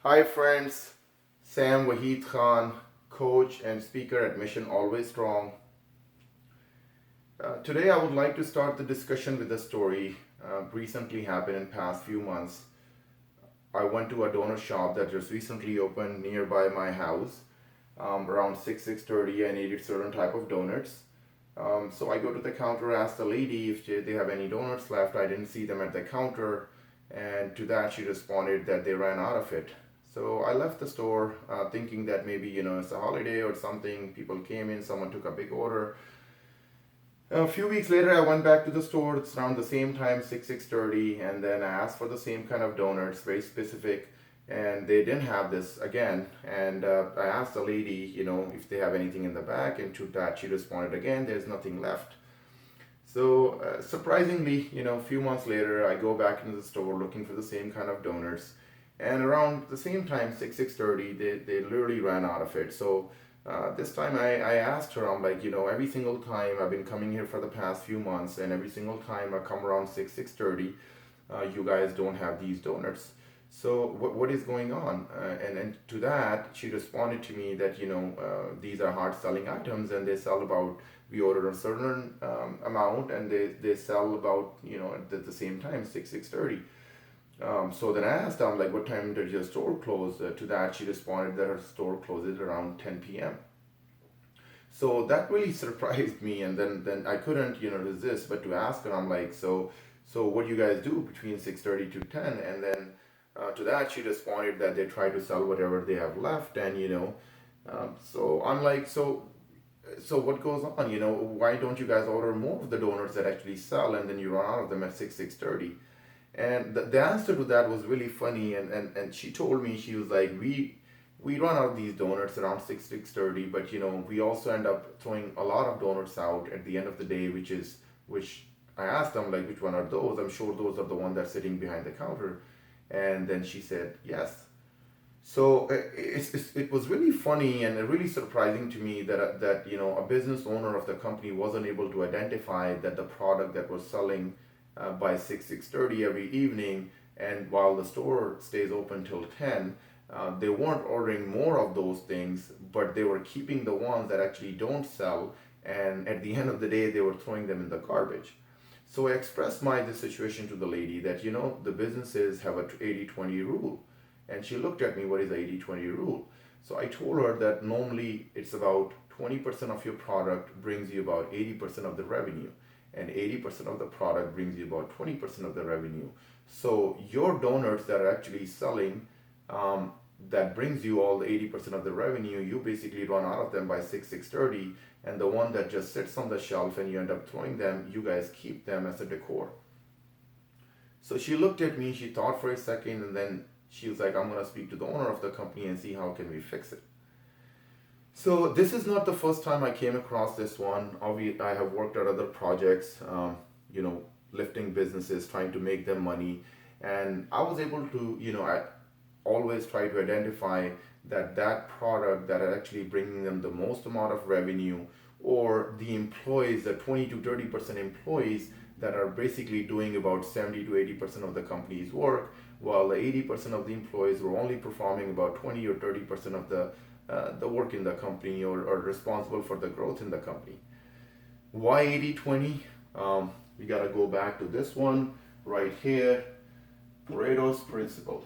Hi friends, Sam Wahid Khan, coach and speaker at Mission Alwayz Strong. Today I would like to start the discussion with a story recently happened in past few months. I went to a donut shop that just recently opened nearby my house. Around 6:30 I needed certain type of donuts. So I go to the counter, ask the lady if they have any donuts left. I didn't see them at the counter, and to that she responded that they ran out of it. So I left the store thinking that maybe it's a holiday or something. People came in, someone took a big order. A few weeks later, I went back to the store. It's around the same time, 6:30, and then I asked for the same kind of donuts, very specific, and they didn't have this again. And I asked the lady, if they have anything in the back, and to that she responded again, there's nothing left. So surprisingly, a few months later, I go back into the store looking for the same kind of donuts, and around the same time, 6:30, they literally ran out of it. So this time I asked her, I'm like, every single time I've been coming here for the past few months, and every single time I come around 6:30, you guys don't have these donuts. So what is going on? And to that, she responded to me that, these are hard selling items and they sell about, we ordered a certain amount and they sell about, at the same time, 6:30. So then I asked her, I'm like, what time did your store close? To that, she responded that her store closes around 10 p.m. So that really surprised me, and then I couldn't resist but to ask her. I'm like, so what do you guys do between 6:30 to 10? And then to that she responded that they try to sell whatever they have left, and so I'm like, so what goes on? Why don't you guys order more of the donuts that actually sell, and then you run out of them at 6:30? And the answer to that was really funny, and she told me, she was like, we run out of these donuts around 6:30, but we also end up throwing a lot of donuts out at the end of the day, which I asked them, like, which one are those? I'm sure those are the ones that are sitting behind the counter. And then she said yes. So it was really funny and really surprising to me that a business owner of the company wasn't able to identify that the product that was selling by 6:30 every evening, and while the store stays open till 10, they weren't ordering more of those things, but they were keeping the ones that actually don't sell, and at the end of the day they were throwing them in the garbage. So I expressed this situation to the lady that the businesses have a 80-20 rule, and she looked at me, what is the 80-20 rule? So I told her that normally it's about 20% of your product brings you about 80% of the revenue, and 80% of the product brings you about 20% of the revenue. So your donuts that are actually selling, that brings you all the 80% of the revenue, you basically run out of them by 6:30, and the one that just sits on the shelf and you end up throwing them, you guys keep them as a decor. So she looked at me, she thought for a second, and then she was like, I'm going to speak to the owner of the company and see how can we fix it. So this is not the first time I came across this one. Obviously, I have worked at other projects, lifting businesses, trying to make them money. And I was able to, I always try to identify that product that are actually bringing them the most amount of revenue, or the employees, the 20 to 30% employees that are basically doing about 70 to 80% of the company's work, while the 80% of the employees were only performing about 20 or 30% of the work in the company, or responsible for the growth in the company. Why 80-20? We got to go back to this one right here, Pareto's Principle,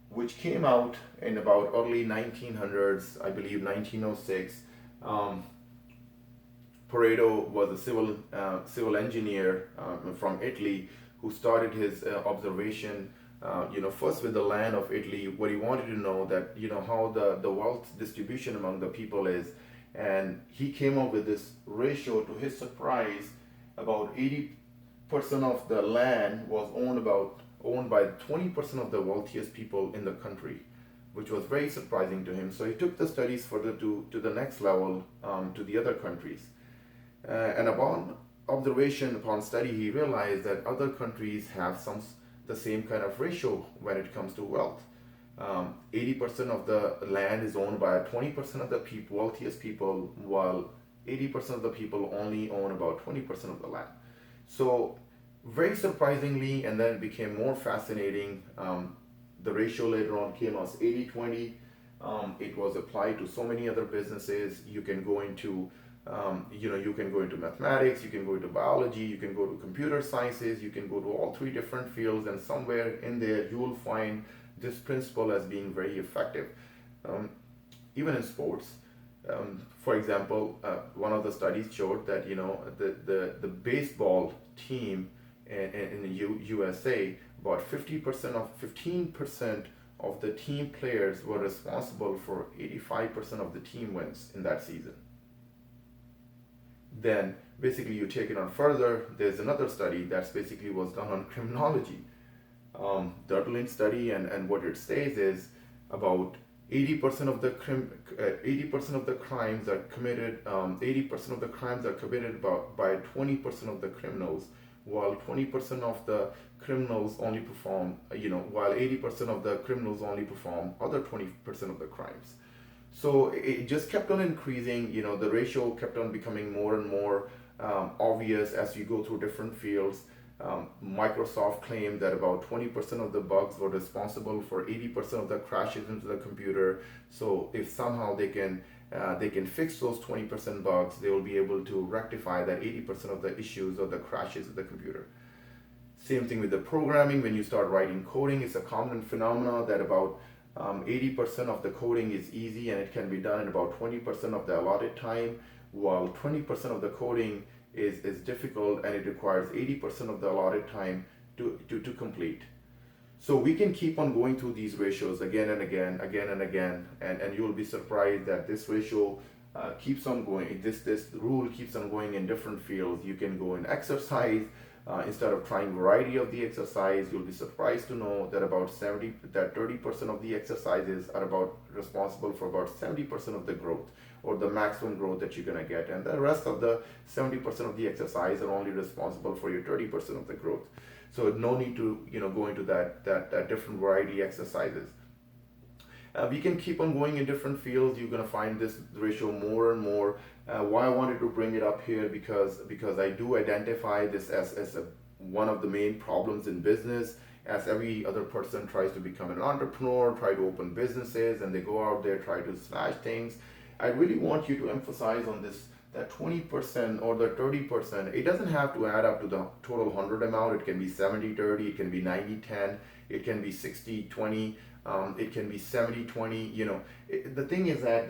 which came out in about early 1900s, I believe 1906. Pareto was a civil engineer from Italy, who started his observation, first with the land of Italy. What he wanted to know that how the wealth distribution among the people is, and he came up with this ratio. To his surprise, about 80% of the land was owned by 20% of the wealthiest people in the country, which was very surprising to him. So he took the studies further to the next level, to the other countries. And upon observation, upon study, he realized that other countries have the same kind of ratio when it comes to wealth. 80% of the land is owned by 20% of the wealthiest people, while 80% of the people only own about 20% of the land. So very surprisingly, and then it became more fascinating. the ratio later on came as 80/20. It was applied to so many other businesses. You can go into you can go into mathematics, you can go into biology, you can go to computer sciences, you can go to all three different fields, and somewhere in there you will find this principle as being very effective. Um, Even in sports, for example, one of the studies showed that the baseball team in the USA, about 15% of the team players were responsible for 85% of the team wins in that season. Then basically you take it on further. There's another study that's basically was done on criminology. Dirtling study, and what it says is about 80% of the 80% of the crimes are committed. 80% of the crimes are committed by 20% of the criminals, while 20% of the criminals only perform. While 80% of the criminals only perform other 20% of the crimes. So it just kept on increasing. The ratio kept on becoming more and more obvious as you go through different fields. Microsoft claimed that about 20% of the bugs were responsible for 80% of the crashes into the computer. So if somehow they can fix those 20% bugs, they will be able to rectify that 80% of the issues or the crashes of the computer. Same thing with the programming. When you start writing coding, it's a common phenomenon that about 80% of the coding is easy and it can be done in about 20% of the allotted time, while 20% of the coding is difficult and it requires 80% of the allotted time to complete. So we can keep on going through these ratios again and again, and you'll be surprised that this ratio keeps on going. This rule keeps on going in different fields. You can go in exercise. Instead of trying variety of the exercise, you'll be surprised to know that 30% of the exercises are about responsible for about 70% of the growth, or the maximum growth that you're gonna get, and the rest of the 70% of the exercise are only responsible for your 30% of the growth. So no need to go into that different variety exercises. We can keep on going in different fields. You're gonna find this ratio more and more. Why I wanted to bring it up here, because I do identify this as one of the main problems in business. As every other person tries to become an entrepreneur, try to open businesses, and they go out there try to smash things. I really want you to emphasize on this, that 20% or the 30%. It doesn't have to add up to the total 100 amount. It can be 70/30. It can be 90/10. It can be 60/20. It can be 70/20. The thing is that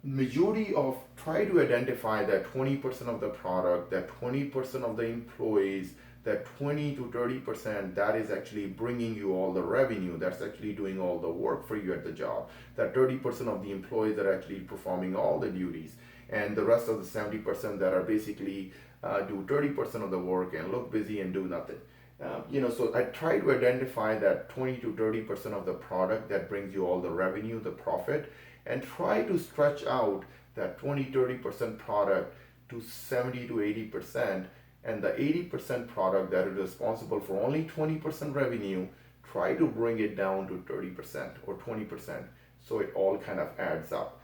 majority of try to identify that 20% of the product, that 20% of the employees, that 20 to 30% that is actually bringing you all the revenue, that's actually doing all the work for you at the job. That 30% of the employees are actually performing all the duties, and the rest of the 70% that are basically do 30% of the work and look busy and do nothing. So I try to identify that 20 to 30% of the product that brings you all the revenue, the profit, and try to stretch out that 20-30% product to 70 to 80%, and the 80% product that is responsible for only 20% revenue, try to bring it down to 30% or 20%, so it all kind of adds up.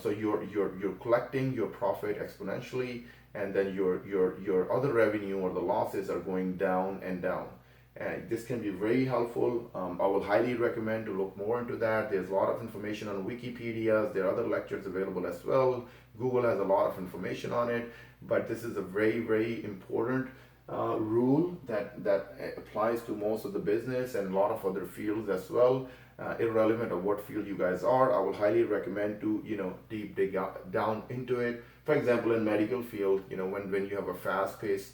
So you're collecting your profit exponentially, and then your other revenue or the losses are going down and down. And this can be very helpful. I will highly recommend to look more into that. There's a lot of information on Wikipedia. There are other lectures available as well. Google has a lot of information on it, but this is a very, very important rule that applies to most of the business and a lot of other fields as well. Irrelevant of what field you guys are, I will highly recommend to deep dig down into it. For example, in medical field, when you have a fast-paced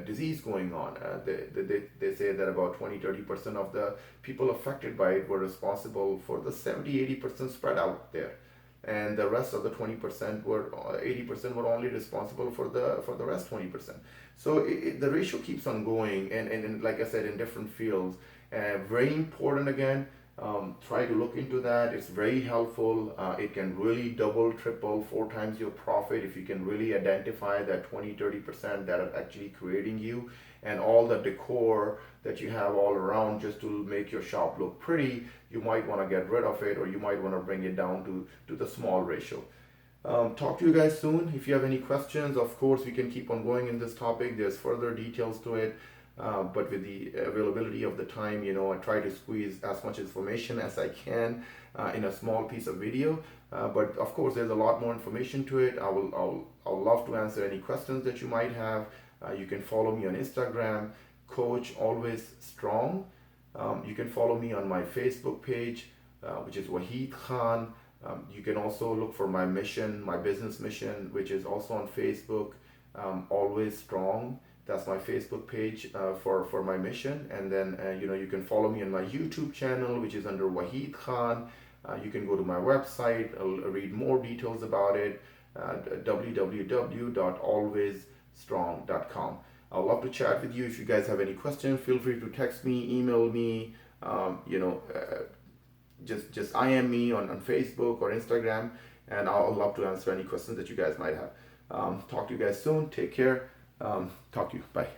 disease going on, they say that about 20-30% of the people affected by it were responsible for the 70-80% spread out there, and the rest of the 20% were 80% were only responsible for the rest 20%. So the ratio keeps on going, and like I said, in different fields, very important again. Try to look into that. It's very helpful. It can really double, triple, 4 times your profit if you can really identify that 20-30% that are actually creating you, and all the decor that you have all around just to make your shop look pretty. You might want to get rid of it, or you might want to bring it down to the small ratio. Talk to you guys soon. If you have any questions, of course, we can keep on going in this topic. There's further details to it. but with the availability of the time, I try to squeeze as much information as I can in a small piece of video. But of course, there's a lot more information to it. I'll love to answer any questions that you might have. You can follow me on Instagram, Coach Alwayz Strong. You can follow me on my Facebook page, which is Wahid Khan. You can also look for my mission, my business mission, which is also on Facebook, Alwayz Strong. That's my Facebook page for my mission. And then, you can follow me on my YouTube channel, which is under Wahid Khan. You can go to my website, read more details about it, www.alwayzstrong.com. I'd love to chat with you. If you guys have any questions, feel free to text me, email me, just IM me on Facebook or Instagram, and I'll love to answer any questions that you guys might have. Talk to you guys soon. Take care. Talk to you. Bye.